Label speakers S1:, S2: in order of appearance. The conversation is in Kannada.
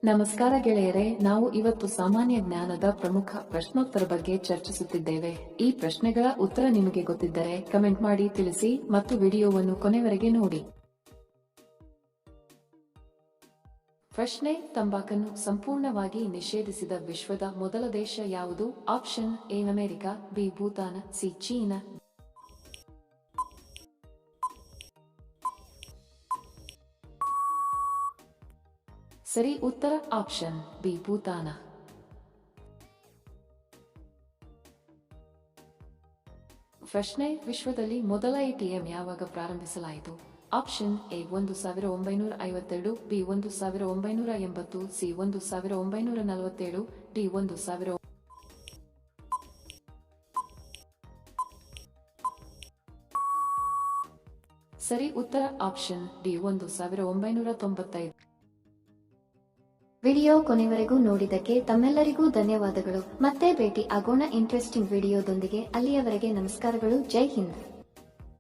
S1: ನಮಸ್ಕಾರ ಗೆಳೆಯರೆ, ನಾವು ಇವತ್ತು ಸಾಮಾನ್ಯ ಜ್ಞಾನದ ಪ್ರಮುಖ ಪ್ರಶ್ನೋತ್ತರ ಬಗ್ಗೆ ಚರ್ಚಿಸುತ್ತಿದ್ದೇವೆ. ಈ ಪ್ರಶ್ನೆಗಳ ಉತ್ತರ ನಿಮಗೆ ಗೊತ್ತಿದ್ದರೆ ಕಮೆಂಟ್ ಮಾಡಿ ತಿಳಿಸಿ ಮತ್ತು ವಿಡಿಯೋವನ್ನು ಕೊನೆವರೆಗೆ ನೋಡಿ. ಪ್ರಶ್ನೆ: ತಂಬಾಕನ್ನು ಸಂಪೂರ್ಣವಾಗಿ ನಿಷೇಧಿಸಿದ ವಿಶ್ವದ ಮೊದಲ ದೇಶ ಯಾವುದು? Option A America, B Bhutan, C China. ಸರಿ ಉತ್ತರ ಆಪ್ಷನ್ ಬಿ ಭೂತಾನ. ಪ್ರಶ್ನೆ: ವಿಶ್ವದಲ್ಲಿ ಮೊದಲ ಎಟಿಎಂ ಯಾವಾಗ ಪ್ರಾರಂಭಿಸಲಾಯಿತು? Option A 1952, B 1980, C 1947, D 1000. ಸರಿ ಉತ್ತರ ಆಪ್ಷನ್ ಡಿ 1995.
S2: ವಿಡಿಯೋ ಕೊನೆವರೆಗೂ ನೋಡಿದ್ದಕ್ಕೆ ತಮ್ಮೆಲ್ಲರಿಗೂ ಧನ್ಯವಾದಗಳು. ಮತ್ತೆ ಭೇಟಿ ಆಗೋಣ ಇಂಟ್ರೆಸ್ಟಿಂಗ್ ವಿಡಿಯೋದೊಂದಿಗೆ. ಅಲ್ಲಿಯವರೆಗೆ ನಮಸ್ಕಾರಗಳು. ಜೈ ಹಿಂದ್.